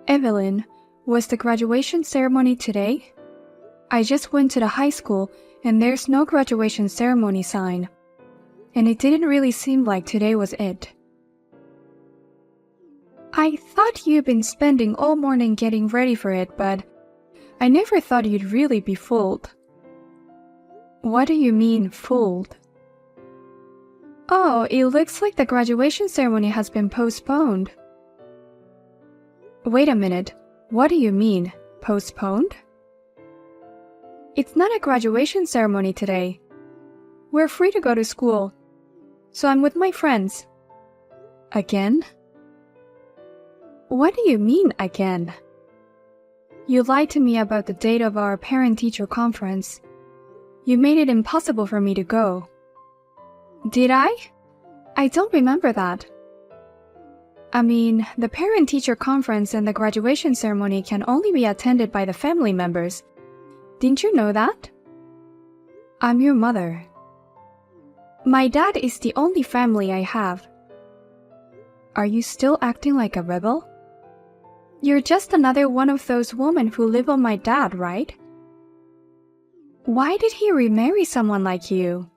Evelyn, was the graduation ceremony today? I just went to the high school and there's no graduation ceremony sign. And it didn't really seem like today was it. I thought you'd been spending all morning getting ready for it, but I never thought you'd really be fooled. What do you mean, fooled? Oh, it looks like the graduation ceremony has been postponed. Wait a minute, what do you mean, postponed? It's not a graduation ceremony today. We're free to go to school, so I'm with my friends. Again? What do you mean, again? You lied to me about the date of our parent-teacher conference. You made it impossible for me to go. Did I? I don't remember that. I mean, the parent-teacher conference and the graduation ceremony can only be attended by the family members. Didn't you know that? I'm your mother. My dad is the only family I have. Are you still acting like a rebel? You're just another one of those women who live on my dad, right? Why did he remarry someone like you?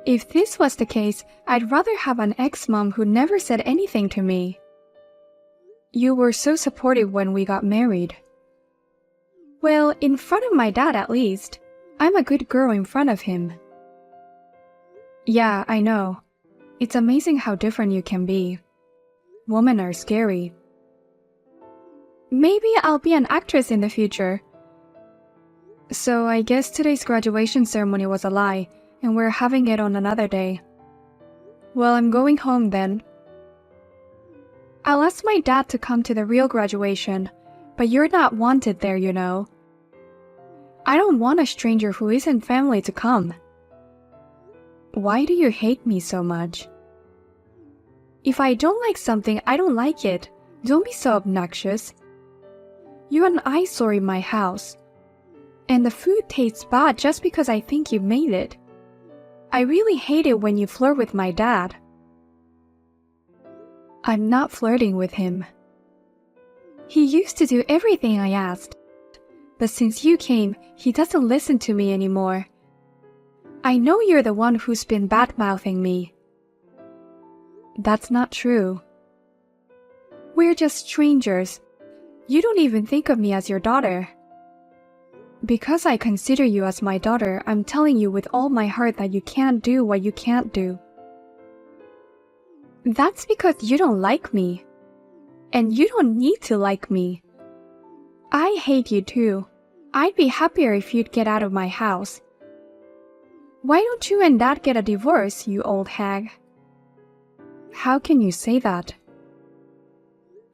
If this was the case, I'd rather have an ex-mom who never said anything to me. You were so supportive when we got married. Well, in front of my dad at least. I'm a good girl in front of him. Yeah, I know. It's amazing how different you can be. Women are scary. Maybe I'll be an actress in the future. So I guess today's graduation ceremony was a lie, and we're having it on another day. Well, I'm going home then. I'll ask my dad to come to the real graduation, but you're not wanted there, you know. I don't want a stranger who isn't family to come. Why do you hate me so much? If I don't like something, I don't like it. Don't be so obnoxious. You're an eyesore in my house. And the food tastes bad just because I think you made it. I really hate it when you flirt with my dad. I'm not flirting with him. He used to do everything I asked. But since you came, he doesn't listen to me anymore. I know you're the one who's been bad-mouthing me. That's not true. We're just strangers. You don't even think of me as your daughter. Because I consider you as my daughter, I'm telling you with all my heart that you can't do what you can't do. That's because you don't like me. And you don't need to like me. I hate you too. I'd be happier if you'd get out of my house. Why don't you and Dad get a divorce, you old hag? How can you say that?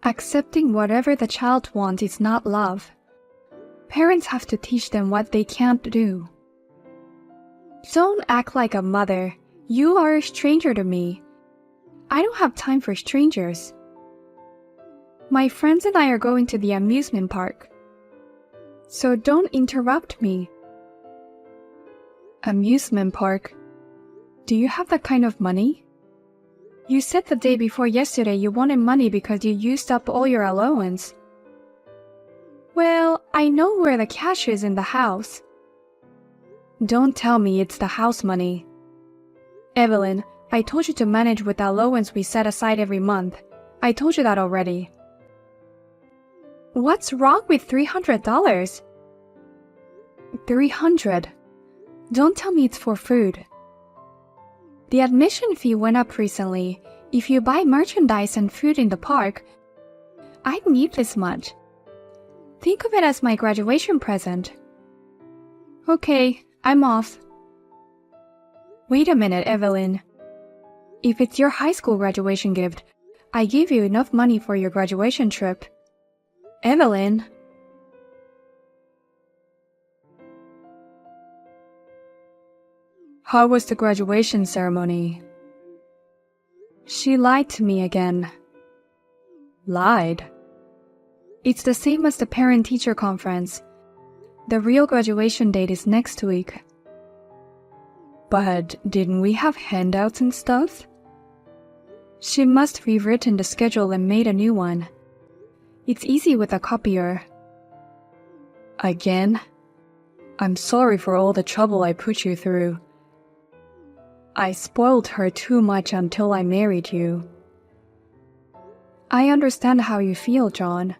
Accepting whatever the child wants is not love. Parents have to teach them what they can't do. Don't act like a mother. You are a stranger to me. I don't have time for strangers. My friends and I are going to the amusement park. So don't interrupt me. Amusement park? Do you have that kind of money? You said the day before yesterday you wanted money because you used up all your allowance. Well, I know where the cash is in the house. Don't tell me it's the house money. Evelyn, I told you to manage with the allowance we set aside every month. I told you that already. What's wrong with $300? $300? Don't tell me it's for food. The admission fee went up recently. If you buy merchandise and food in the park, I'd need this much. Think of it as my graduation present. Okay, I'm off. Wait a minute, Evelyn. If it's your high school graduation gift, I gave you enough money for your graduation trip. Evelyn. How was the graduation ceremony? She lied to me again. Lied? It's the same as the parent-teacher conference. The real graduation date is next week. But didn't we have handouts and stuff? She must have rewritten the schedule and made a new one. It's easy with a copier. Again? I'm sorry for all the trouble I put you through. I spoiled her too much until I married you. I understand how you feel, John.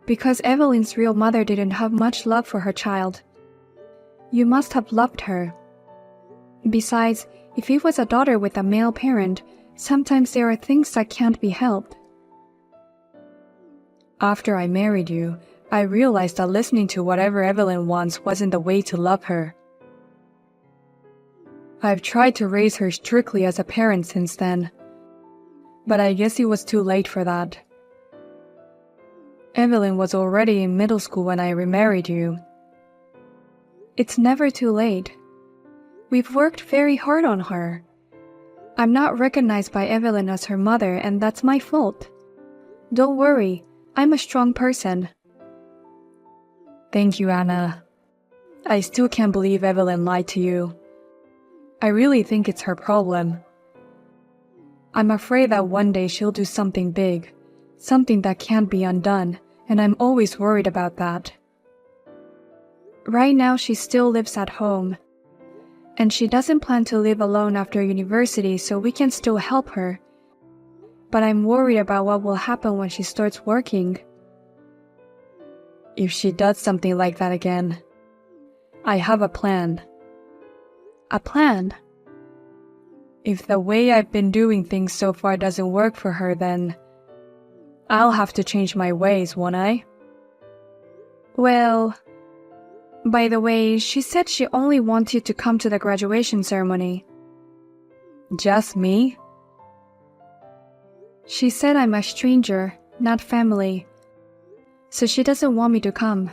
Because Evelyn's real mother didn't have much love for her child. You must have loved her. Besides, if it was a daughter with a male parent, sometimes there are things that can't be helped. After I married you, I realized that listening to whatever Evelyn wants wasn't the way to love her. I've tried to raise her strictly as a parent since then, but I guess it was too late for that. Evelyn was already in middle school when I remarried you. It's never too late. We've worked very hard on her. I'm not recognized by Evelyn as her mother, and that's my fault. Don't worry, I'm a strong person. Thank you, Anna. I still can't believe Evelyn lied to you. I really think it's her problem. I'm afraid that one day she'll do something big, something that can't be undone, and I'm always worried about that. Right now she still lives at home, and she doesn't plan to live alone after university, so we can still help her. But I'm worried about what will happen when she starts working. If she does something like that again, I have a plan. A plan? If the way I've been doing things so far doesn't work for her, then I'll have to change my ways, won't I? Well, by the way, she said she only wants you to come to the graduation ceremony. Just me? She said I'm a stranger, not family, so she doesn't want me to come.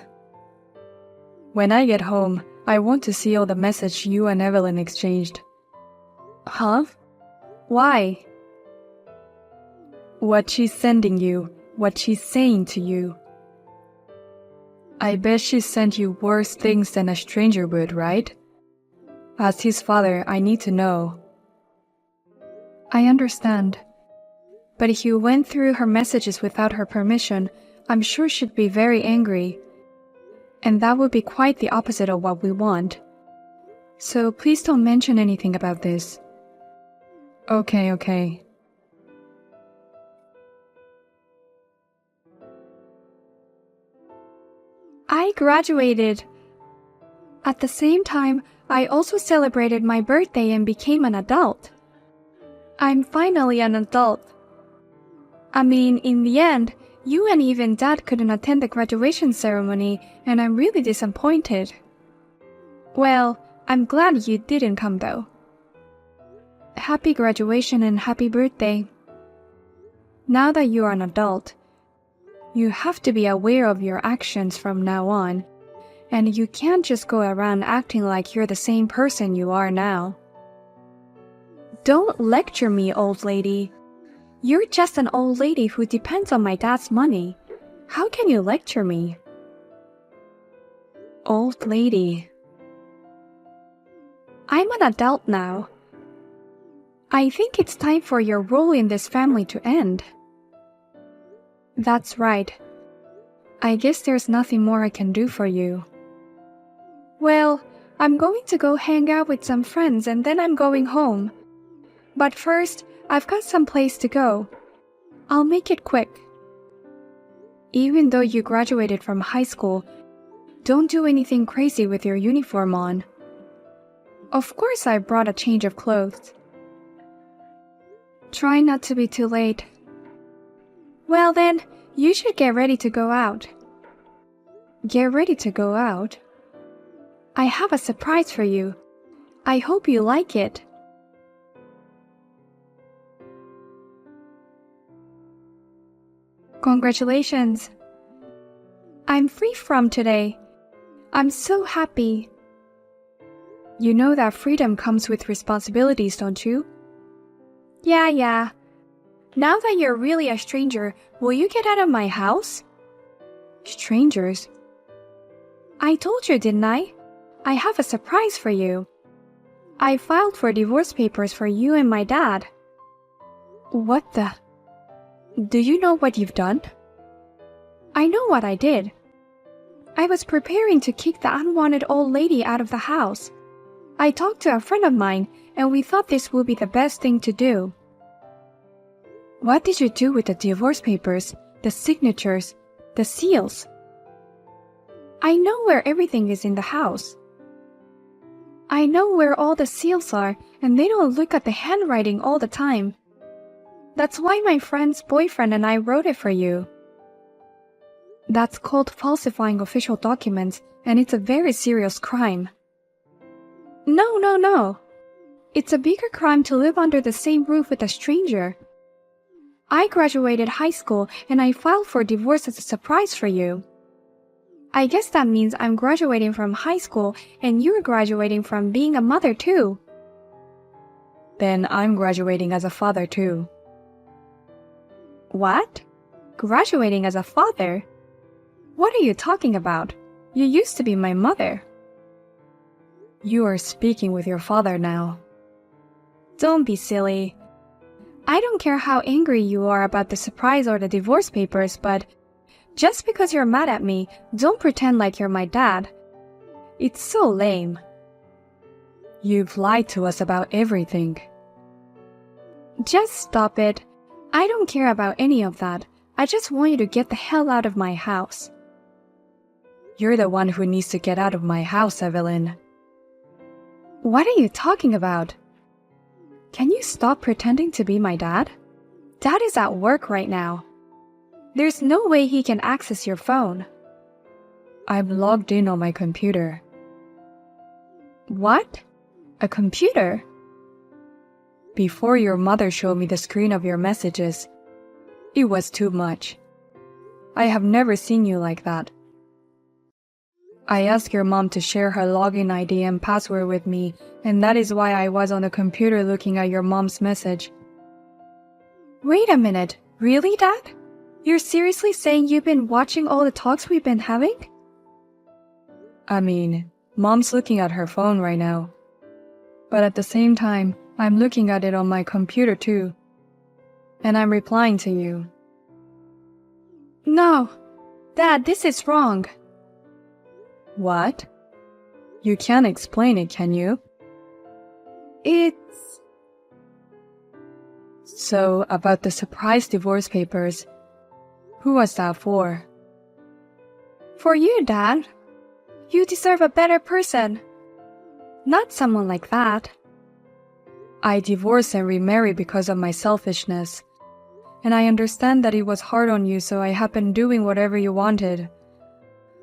When I get home, I want to see all the messages you and Evelyn exchanged. Huh? Why? What she's sending you, what she's saying to you. I bet she sent you worse things than a stranger would, right? As his father, I need to know. I understand. But if you went through her messages without her permission, I'm sure she'd be very angry. And that would be quite the opposite of what we want. So please don't mention anything about this. Okay. I graduated. At the same time, I also celebrated my birthday and became an adult. I'm finally an adult. I mean, in the end, you and even Dad couldn't attend the graduation ceremony, and I'm really disappointed. Well, I'm glad you didn't come though. Happy graduation and happy birthday. Now that you are an adult, you have to be aware of your actions from now on, and you can't just go around acting like you're the same person you are now. Don't lecture me, old lady. You're just an old lady who depends on my dad's money. How can you lecture me? Old lady. I'm an adult now. I think it's time for your role in this family to end. That's right. I guess there's nothing more I can do for you. Well, I'm going to go hang out with some friends and then I'm going home. But first, I've got some place to go. I'll make it quick. Even though you graduated from high school, don't do anything crazy with your uniform on. Of course I brought a change of clothes. Try not to be too late. Well then, you should get ready to go out. Get ready to go out? I have a surprise for you. I hope you like it. Congratulations. I'm free from today. I'm so happy. You know that freedom comes with responsibilities, don't you? Yeah. Now that you're really a stranger, will you get out of my house? Strangers? I told you, didn't I? I have a surprise for you. I filed for divorce papers for you and my dad. What the? Do you know what you've done? I know what I did. I was preparing to kick the unwanted old lady out of the house. I talked to a friend of mine, and we thought this would be the best thing to do. What did you do with the divorce papers, the signatures, the seals? I know where everything is in the house. I know where all the seals are, and they don't look at the handwriting all the time. That's why my friend's boyfriend and I wrote it for you. That's called falsifying official documents, and it's a very serious crime. No. It's a bigger crime to live under the same roof with a stranger. I graduated high school, and I filed for divorce as a surprise for you. I guess that means I'm graduating from high school, and you're graduating from being a mother too. Then I'm graduating as a father too. What? Graduating as a father? What are you talking about? You used to be my mother. You are speaking with your father now. Don't be silly. I don't care how angry you are about the surprise or the divorce papers, but just because you're mad at me, don't pretend like you're my dad. It's so lame. You've lied to us about everything. Just stop it. I don't care about any of that. I just want you to get the hell out of my house. You're the one who needs to get out of my house, Evelyn. What are you talking about? Can you stop pretending to be my dad? Dad is at work right now. There's no way he can access your phone. I'm logged in on my computer. What? A computer? Before your mother showed me the screen of your messages, it was too much. I have never seen you like that. I asked your mom to share her login ID and password with me, and that is why I was on the computer looking at your mom's message. Wait a minute, really, Dad? You're seriously saying you've been watching all the talks we've been having? I mean, Mom's looking at her phone right now. But at the same time, I'm looking at it on my computer too. And I'm replying to you. No, Dad, this is wrong. What? You can't explain it, can you? It's... So, about the surprise divorce papers, who was that for? For you, Dad. You deserve a better person. Not someone like that. I divorced and remarried because of my selfishness. And I understand that it was hard on you, so I have been doing whatever you wanted.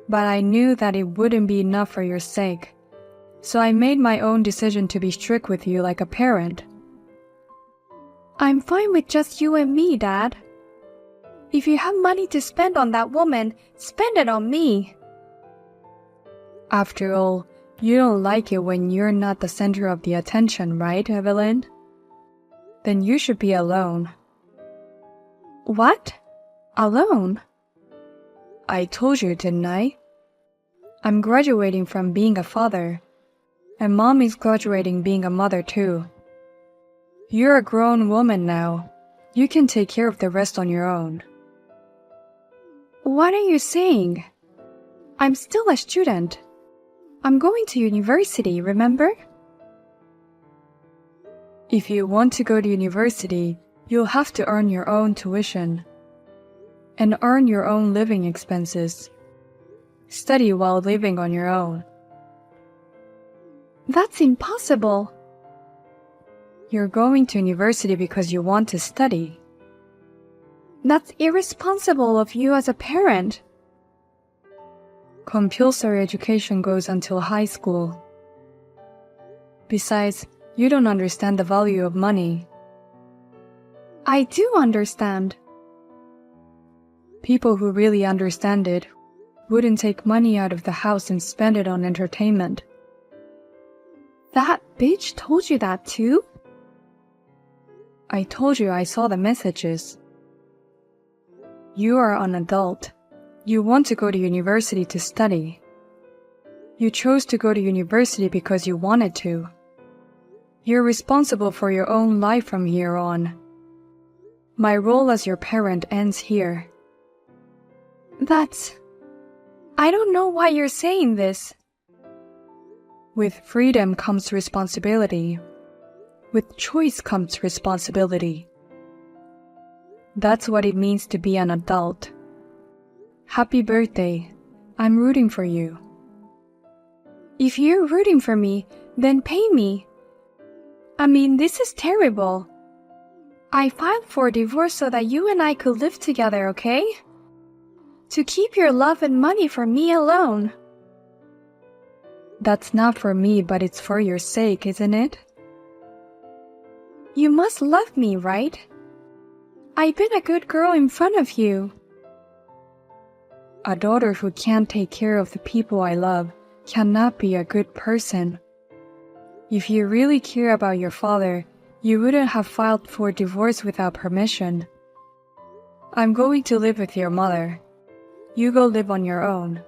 But I knew that it wouldn't be enough for your sake. So I made my own decision to be strict with you like a parent. I'm fine with just you and me, Dad. If you have money to spend on that woman, spend it on me. After all, you don't like it when you're not the center of the attention, right, Evelyn? Then you should be alone. What? Alone? I told you, didn't I? I'm graduating from being a father, and Mom is graduating being a mother too. You're a grown woman now. You can take care of the rest on your own. What are you saying? I'm still a student. I'm going to university, remember? If you want to go to university, you'll have to earn your own tuition and earn your own living expenses. Study while living on your own. That's impossible. You're going to university because you want to study. That's irresponsible of you as a parent. Compulsory education goes until high school. Besides, you don't understand the value of money. I do understand. People who really understand it wouldn't take money out of the house and spend it on entertainment. That bitch told you that too? I told you I saw the messages. You are an adult. You want to go to university to study. You chose to go to university because you wanted to. You're responsible for your own life from here on. My role as your parent ends here. I don't know why you're saying this. With freedom comes responsibility. With choice comes responsibility. That's what it means to be an adult. Happy birthday. I'm rooting for you. If you're rooting for me, then pay me. I mean, this is terrible. I filed for divorce so that you and I could live together, okay? To keep your love and money for me alone. That's not for me, but it's for your sake, isn't it? You must love me, right? I've been a good girl in front of you. A daughter who can't take care of the people I love cannot be a good person. If you really care about your father, you wouldn't have filed for divorce without permission. I'm going to live with your mother. You go live on your own.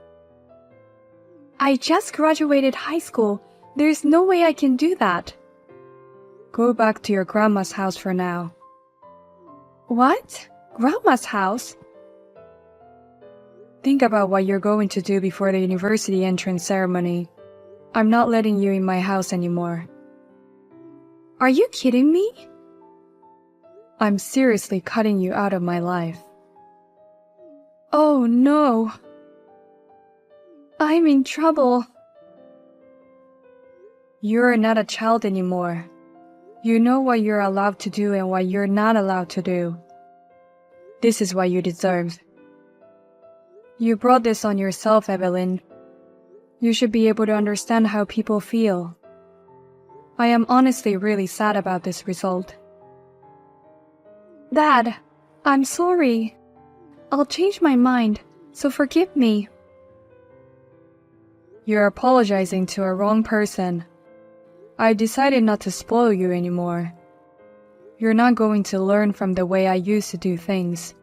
I just graduated high school. There's no way I can do that. Go back to your grandma's house for now. What? Grandma's house? Think about what you're going to do before the university entrance ceremony. I'm not letting you in my house anymore. Are you kidding me? I'm seriously cutting you out of my life. Oh no. I'm in trouble. You're not a child anymore. You know what you're allowed to do and what you're not allowed to do. This is what you deserve. You brought this on yourself, Evelyn. You should be able to understand how people feel. I am honestly really sad about this result. Dad, I'm sorry. I'll change my mind, so forgive me. You're apologizing to a wrong person. I decided not to spoil you anymore. You're not going to learn from the way I used to do things.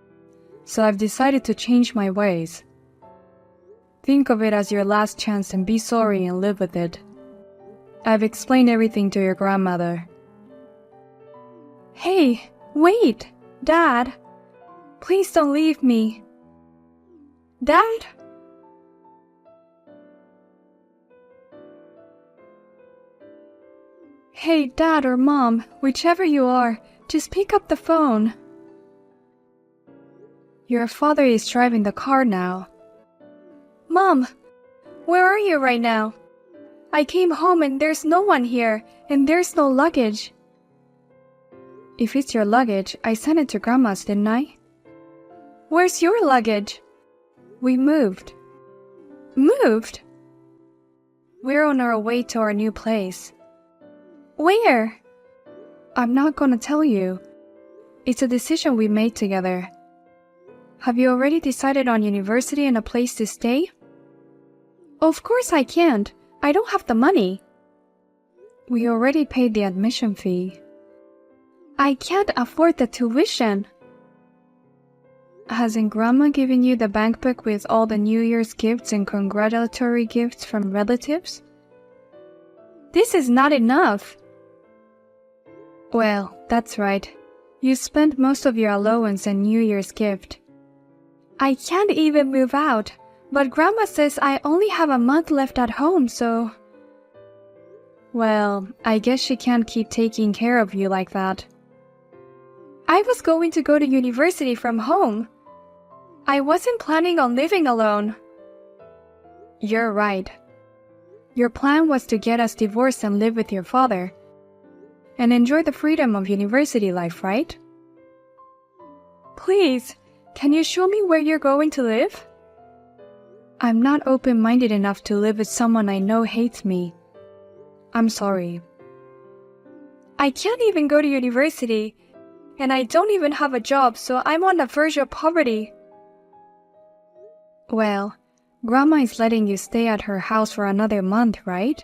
So I've decided to change my ways. Think of it as your last chance and be sorry and live with it. I've explained everything to your grandmother. Hey, wait, Dad. Please don't leave me. Dad? Hey, Dad or Mom, whichever you are, just pick up the phone. Your father is driving the car now. Mom, where are you right now? I came home and there's no one here, and there's no luggage. If it's your luggage, I sent it to Grandma's, didn't I? Where's your luggage? We moved. Moved? We're on our way to our new place. Where? I'm not gonna tell you. It's a decision we made together. Have you already decided on university and a place to stay? Of course I can't. I don't have the money. We already paid the admission fee. I can't afford the tuition. Hasn't Grandma given you the bank book with all the New Year's gifts and congratulatory gifts from relatives? This is not enough. Well, that's right. You spent most of your allowance and New Year's gift. I can't even move out, but Grandma says I only have a month left at home, so... Well, I guess she can't keep taking care of you like that. I was going to go to university from home. I wasn't planning on living alone. You're right. Your plan was to get us divorced and live with your father, and enjoy the freedom of university life, right? Please, can you show me where you're going to live? I'm not open-minded enough to live with someone I know hates me. I'm sorry. I can't even go to university, and I don't even have a job, so I'm on the verge of poverty. Well, Grandma is letting you stay at her house for another month, right?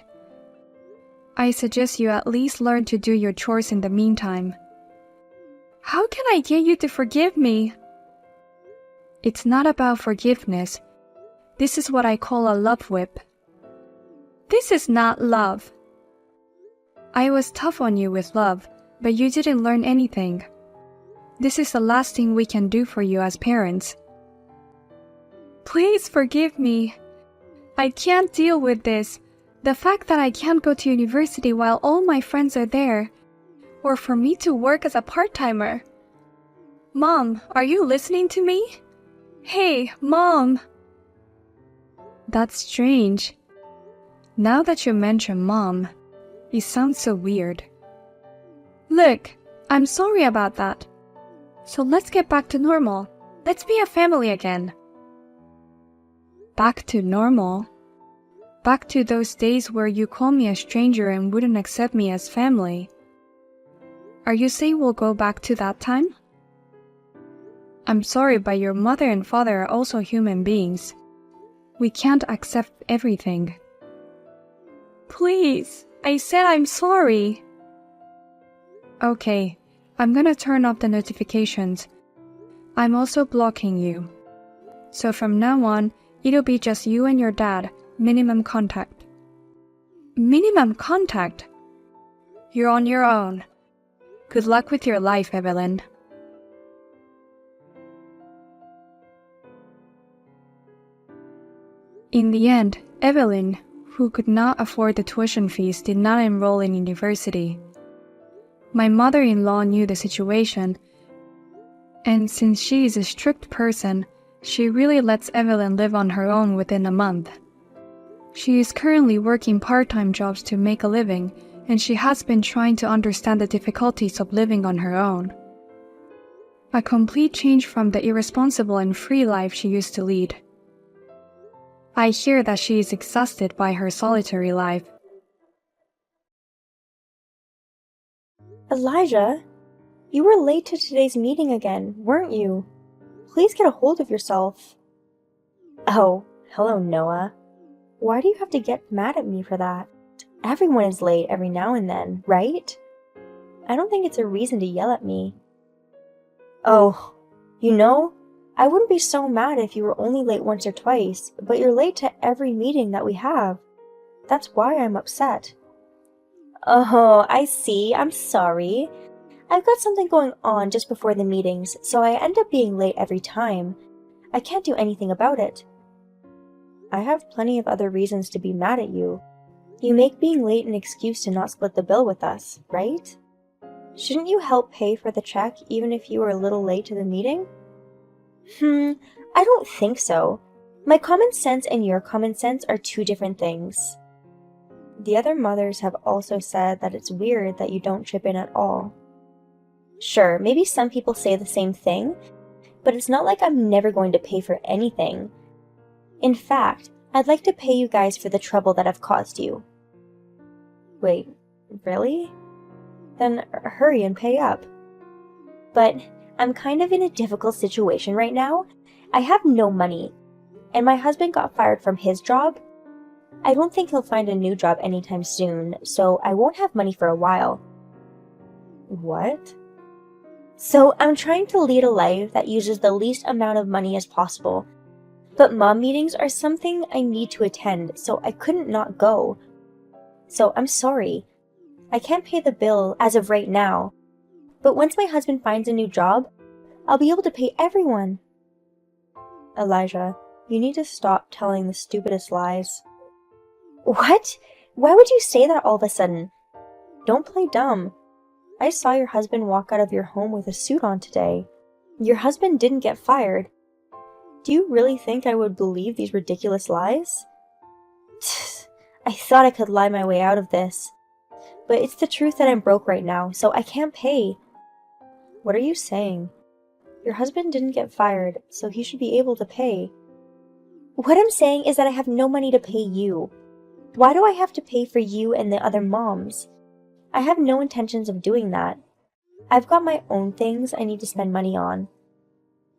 I suggest you at least learn to do your chores in the meantime. How can I get you to forgive me? It's not about forgiveness. This is what I call a love whip. This is not love. I was tough on you with love, but you didn't learn anything. This is the last thing we can do for you as parents. Please forgive me. I can't deal with this. The fact that I can't go to university while all my friends are there. Or for me to work as a part-timer. Mom, are you listening to me? Hey, Mom! That's strange. Now that you mention Mom, it sounds so weird. Look, I'm sorry about that. So let's get back to normal. Let's be a family again. Back to normal? Back to those days where you called me a stranger and wouldn't accept me as family. Are you saying we'll go back to that time? I'm sorry, but your mother and father are also human beings. We can't accept everything. Please, I said I'm sorry. Okay, I'm gonna turn off the notifications. I'm also blocking you. So from now on, it'll be just you and your dad, minimum contact. Minimum contact? You're on your own. Good luck with your life, Evelyn. In the end, Evelyn, who could not afford the tuition fees, did not enroll in university. My mother-in-law knew the situation, and since she is a strict person, she really lets Evelyn live on her own within a month. She is currently working part-time jobs to make a living, and she has been trying to understand the difficulties of living on her own. A complete change from the irresponsible and free life she used to lead. I hear that she is exhausted by her solitary life. Elijah, you were late to today's meeting again, weren't you? Please get a hold of yourself. Oh, hello, Noah. Why do you have to get mad at me for that? Everyone is late every now and then, right? I don't think it's a reason to yell at me. Oh, I wouldn't be so mad if you were only late once or twice, but you're late to every meeting that we have. That's why I'm upset. Oh, I see. I'm sorry. I've got something going on just before the meetings, so I end up being late every time. I can't do anything about it. I have plenty of other reasons to be mad at you. You make being late an excuse to not split the bill with us, right? Shouldn't you help pay for the check even if you were a little late to the meeting? I don't think so. My common sense and your common sense are two different things. The other mothers have also said that it's weird that you don't chip in at all. Sure, maybe some people say the same thing, but it's not like I'm never going to pay for anything. In fact, I'd like to pay you guys for the trouble that I've caused you. Wait, really? Then hurry and pay up. But I'm kind of in a difficult situation right now. I have no money, and my husband got fired from his job. I don't think he'll find a new job anytime soon, so I won't have money for a while. What? So I'm trying to lead a life that uses the least amount of money as possible. But mom meetings are something I need to attend, so I couldn't not go. So I'm sorry. I can't pay the bill as of right now. But once my husband finds a new job, I'll be able to pay everyone. Elijah, you need to stop telling the stupidest lies. What? Why would you say that all of a sudden? Don't play dumb. I saw your husband walk out of your home with a suit on today. Your husband didn't get fired. Do you really think I would believe these ridiculous lies? I thought I could lie my way out of this. But it's the truth that I'm broke right now, so I can't pay. What are you saying? Your husband didn't get fired, so he should be able to pay. What I'm saying is that I have no money to pay you. Why do I have to pay for you and the other moms? I have no intentions of doing that. I've got my own things I need to spend money on.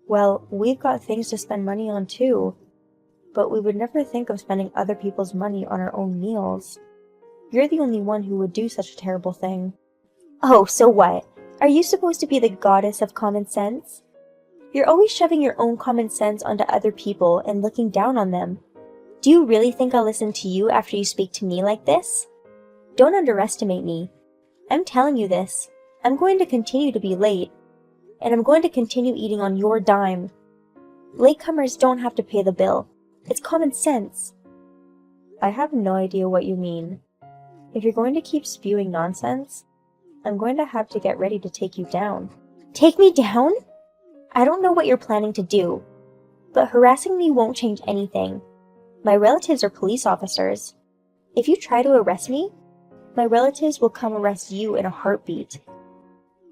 Well, we've got things to spend money on too, but we would never think of spending other people's money on our own meals. You're the only one who would do such a terrible thing. Oh, so what? Are you supposed to be the goddess of common sense? You're always shoving your own common sense onto other people and looking down on them. Do you really think I'll listen to you after you speak to me like this? Don't underestimate me. I'm telling you this. I'm going to continue to be late, and I'm going to continue eating on your dime. Latecomers don't have to pay the bill. It's common sense. I have no idea what you mean. If you're going to keep spewing nonsense, I'm going to have to get ready to take you down. Take me down? I don't know what you're planning to do, but harassing me won't change anything. My relatives are police officers. If you try to arrest me, my relatives will come arrest you in a heartbeat.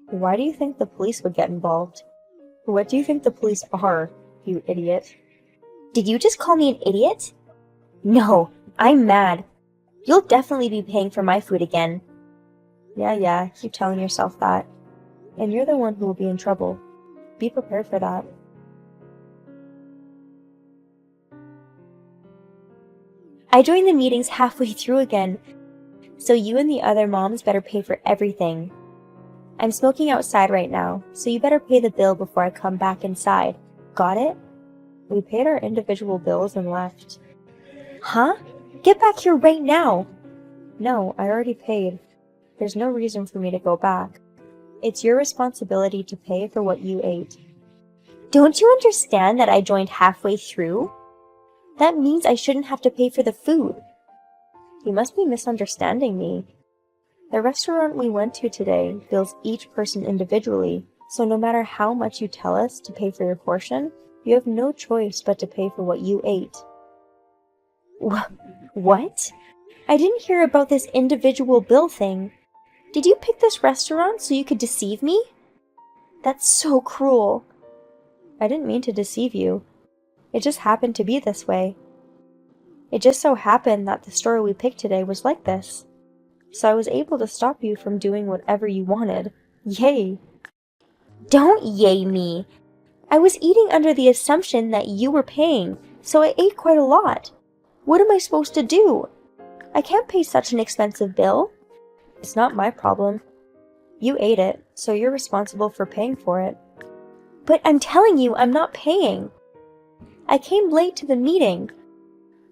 Why do you think the police would get involved? What do you think the police are, you idiot? Did you just call me an idiot? No, I'm mad. You'll definitely be paying for my food again. Yeah, keep telling yourself that. And you're the one who will be in trouble. Be prepared for that. I joined the meetings halfway through again, so you and the other moms better pay for everything. I'm smoking outside right now, so you better pay the bill before I come back inside. Got it? We paid our individual bills and left. Huh? Get back here right now! No, I already paid. There's no reason for me to go back. It's your responsibility to pay for what you ate. Don't you understand that I joined halfway through? That means I shouldn't have to pay for the food. You must be misunderstanding me. The restaurant we went to today bills each person individually, so no matter how much you tell us to pay for your portion, you have no choice but to pay for what you ate. What? I didn't hear about this individual bill thing. Did you pick this restaurant so you could deceive me? That's so cruel. I didn't mean to deceive you. It just happened to be this way. It just so happened that the store we picked today was like this. So I was able to stop you from doing whatever you wanted. Yay! Don't yay me! I was eating under the assumption that you were paying, so I ate quite a lot. What am I supposed to do? I can't pay such an expensive bill. It's not my problem. You ate it, so you're responsible for paying for it. But I'm telling you, I'm not paying. I came late to the meeting.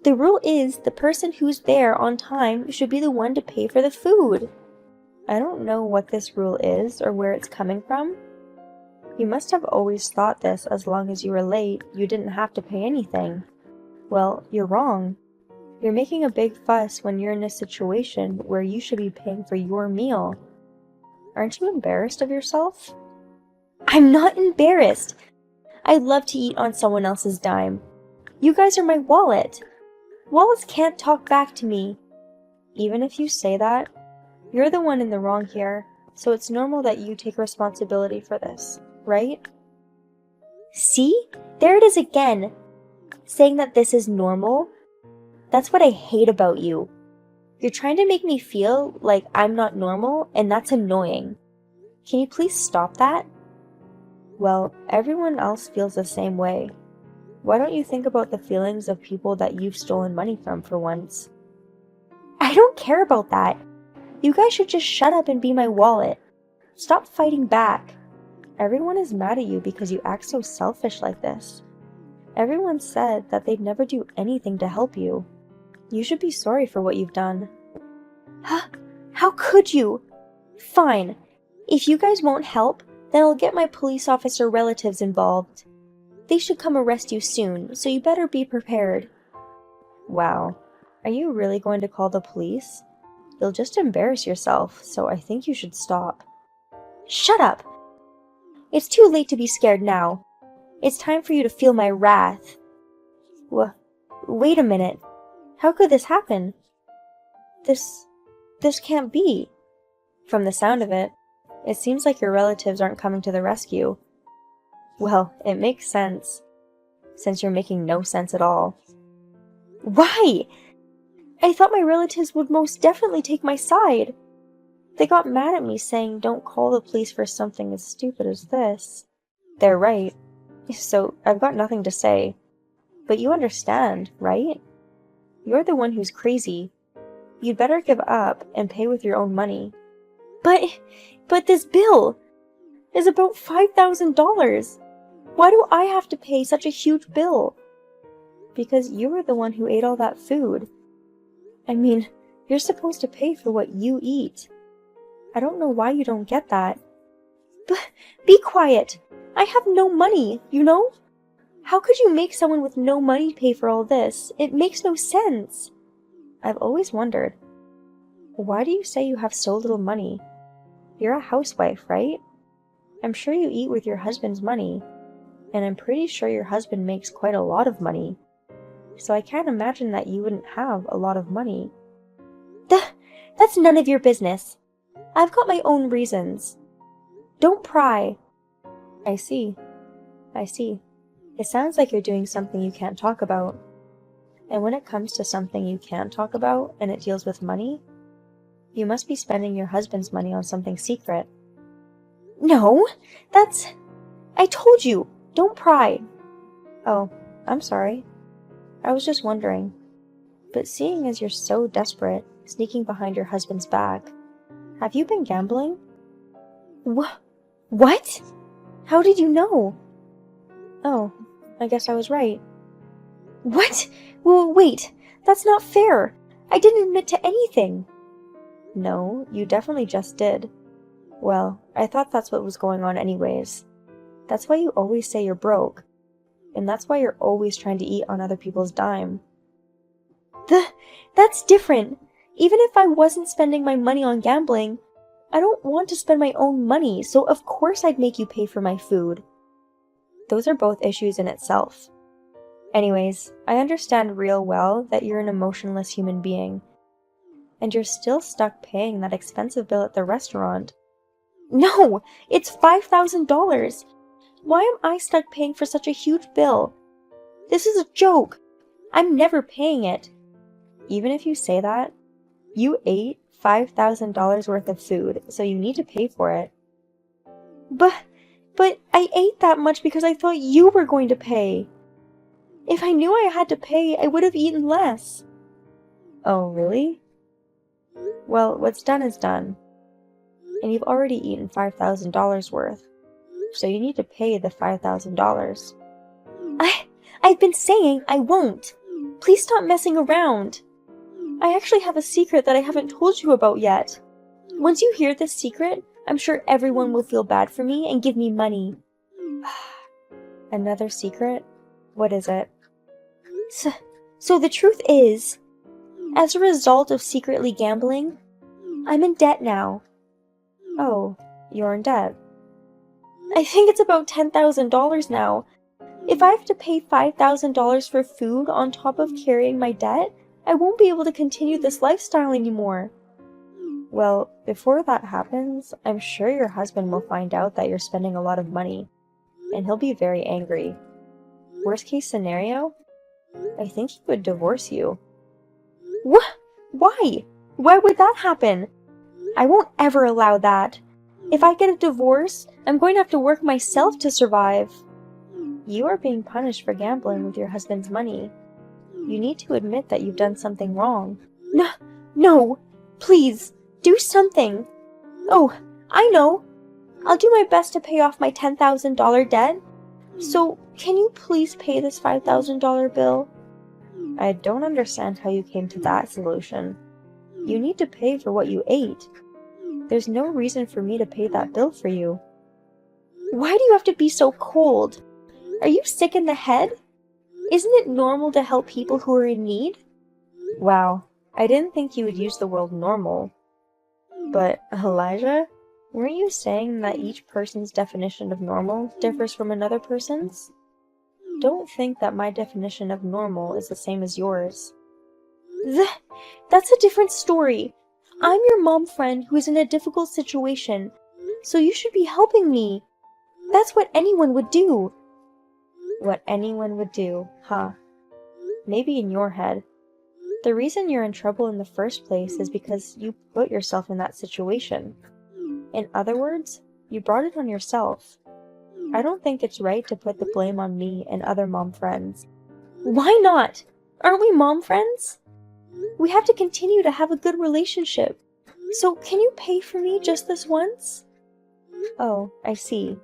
The rule is the person who's there on time should be the one to pay for the food. I don't know what this rule is or where it's coming from. You must have always thought this as long as you were late, you didn't have to pay anything. Well, you're wrong. You're making a big fuss when you're in a situation where you should be paying for your meal. Aren't you embarrassed of yourself? I'm not embarrassed. I'd love to eat on someone else's dime. You guys are my wallet. Wallets can't talk back to me. Even if you say that, you're the one in the wrong here, so it's normal that you take responsibility for this, right? See? There it is again. Saying that this is normal? That's what I hate about you. You're trying to make me feel like I'm not normal, and that's annoying. Can you please stop that? Well, everyone else feels the same way. Why don't you think about the feelings of people that you've stolen money from for once? I don't care about that. You guys should just shut up and be my wallet. Stop fighting back. Everyone is mad at you because you act so selfish like this. Everyone said that they'd never do anything to help you. You should be sorry for what you've done. Huh? How could you? Fine. If you guys won't help, then I'll get my police officer relatives involved. They should come arrest you soon, so you better be prepared. Wow. Are you really going to call the police? You'll just embarrass yourself, so I think you should stop. Shut up! It's too late to be scared now. It's time for you to feel my wrath. Wait a minute. How could this happen? This can't be. From the sound of it, it seems like your relatives aren't coming to the rescue. Well, it makes sense, since you're making no sense at all. Why? I thought my relatives would most definitely take my side. They got mad at me saying don't call the police for something as stupid as this. They're right, so I've got nothing to say. But you understand, right? You're the one who's crazy. You'd better give up and pay with your own money. But this bill is about $5,000. Why do I have to pay such a huge bill? Because you were the one who ate all that food. I mean, you're supposed to pay for what you eat. I don't know why you don't get that. But be quiet. I have no money, you know? How could you make someone with no money pay for all this? It makes no sense. I've always wondered, why do you say you have so little money? You're a housewife, right? I'm sure you eat with your husband's money, and I'm pretty sure your husband makes quite a lot of money. So I can't imagine that you wouldn't have a lot of money. That's none of your business. I've got my own reasons. Don't pry. I see. It sounds like you're doing something you can't talk about. And when it comes to something you can't talk about and it deals with money, you must be spending your husband's money on something secret. No, I told you, don't pry. Oh, I'm sorry. I was just wondering. But seeing as you're so desperate, sneaking behind your husband's back, have you been gambling? What? How did you know? Oh, I guess I was right. What? Well, wait, that's not fair. I didn't admit to anything. No, you definitely just did. Well, I thought that's what was going on anyways. That's why you always say you're broke. And that's why you're always trying to eat on other people's dime. That's different. Even if I wasn't spending my money on gambling, I don't want to spend my own money, so of course I'd make you pay for my food. Those are both issues in itself. Anyways, I understand real well that you're an emotionless human being. And you're still stuck paying that expensive bill at the restaurant. No! It's $5,000! Why am I stuck paying for such a huge bill? This is a joke! I'm never paying it. Even if you say that, you ate $5,000 worth of food, so you need to pay for it. But I ate that much because I thought you were going to pay. If I knew I had to pay, I would have eaten less. Oh, really? Well, what's done is done. And you've already eaten $5,000 worth, so you need to pay the $5,000. I've been saying I won't. Please stop messing around. I actually have a secret that I haven't told you about yet. Once you hear this secret, I'm sure everyone will feel bad for me and give me money. Another secret? What is it? So the truth is, as a result of secretly gambling, I'm in debt now. Oh, you're in debt. I think it's about $10,000 now. If I have to pay $5,000 for food on top of carrying my debt, I won't be able to continue this lifestyle anymore. Well, before that happens, I'm sure your husband will find out that you're spending a lot of money, and he'll be very angry. Worst case scenario, I think he would divorce you. What? Why? Why would that happen? I won't ever allow that. If I get a divorce, I'm going to have to work myself to survive. You are being punished for gambling with your husband's money. You need to admit that you've done something wrong. No, please, do something. Oh, I know. I'll do my best to pay off my $10,000 debt. So, can you please pay this $5,000 bill? I don't understand how you came to that solution. You need to pay for what you ate. There's no reason for me to pay that bill for you. Why do you have to be so cold? Are you sick in the head? Isn't it normal to help people who are in need? Wow, I didn't think you would use the word normal. But, Elijah, weren't you saying that each person's definition of normal differs from another person's? Don't think that my definition of normal is the same as yours. That's a different story. I'm your mom friend who is in a difficult situation, so you should be helping me. That's what anyone would do. What anyone would do, huh? Maybe in your head. The reason you're in trouble in the first place is because you put yourself in that situation. In other words, you brought it on yourself. I don't think it's right to put the blame on me and other mom friends. Why not? Aren't we mom friends? We have to continue to have a good relationship. So can you pay for me just this once? Oh, I see.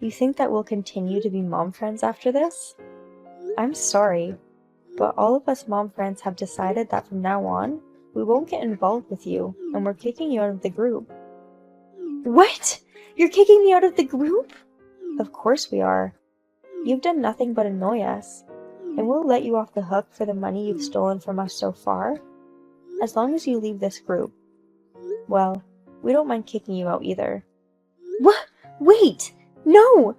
You think that we'll continue to be mom friends after this? I'm sorry, but all of us mom friends have decided that from now on, we won't get involved with you, and we're kicking you out of the group. What? You're kicking me out of the group? Of course we are. You've done nothing but annoy us, and we'll let you off the hook for the money you've stolen from us so far, as long as you leave this group. Well, we don't mind kicking you out either. What? Wait! No!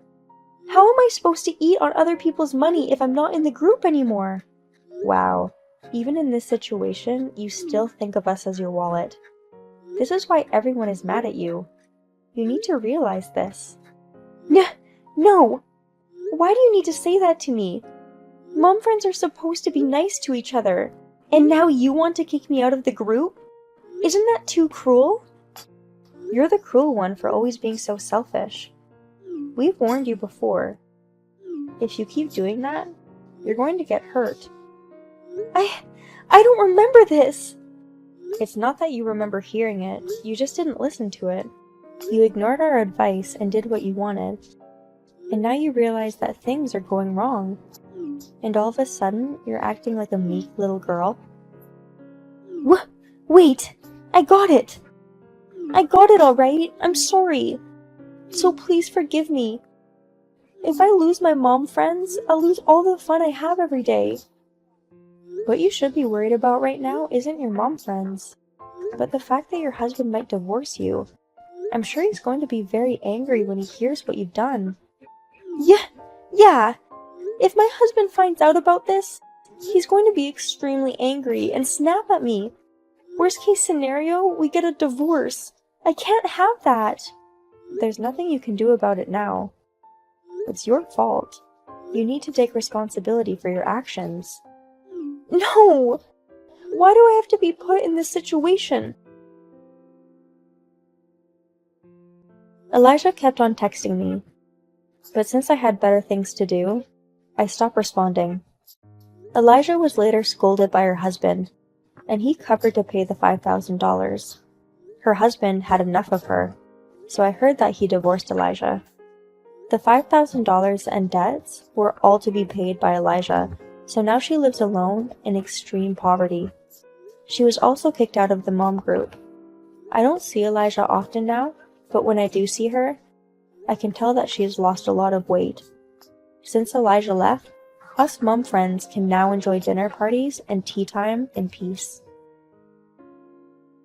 How am I supposed to eat on other people's money if I'm not in the group anymore? Wow, even in this situation, you still think of us as your wallet. This is why everyone is mad at you. You need to realize this. No! Why do you need to say that to me? Mom friends are supposed to be nice to each other, and now you want to kick me out of the group? Isn't that too cruel? You're the cruel one for always being so selfish. We've warned you before. If you keep doing that, you're going to get hurt. I don't remember this! It's not that you remember hearing it, you just didn't listen to it. You ignored our advice and did what you wanted. And now you realize that things are going wrong. And all of a sudden, you're acting like a meek little girl. Wait! I got it! I got it alright! I'm sorry! So please forgive me. If I lose my mom friends, I'll lose all the fun I have every day. What you should be worried about right now isn't your mom friends, but the fact that your husband might divorce you. I'm sure he's going to be very angry when he hears what you've done. Yeah. If my husband finds out about this, he's going to be extremely angry and snap at me. Worst case scenario, we get a divorce. I can't have that. There's nothing you can do about it now. It's your fault. You need to take responsibility for your actions. No! Why do I have to be put in this situation? Elijah kept on texting me, but since I had better things to do, I stopped responding. Elijah was later scolded by her husband, and he covered to pay the $5,000. Her husband had enough of her, so I heard that he divorced Elijah. The $5,000 and debts were all to be paid by Elijah, so now she lives alone in extreme poverty. She was also kicked out of the mom group. I don't see Elijah often now, but when I do see her, I can tell that she has lost a lot of weight. Since Elijah left, us mom friends can now enjoy dinner parties and tea time in peace.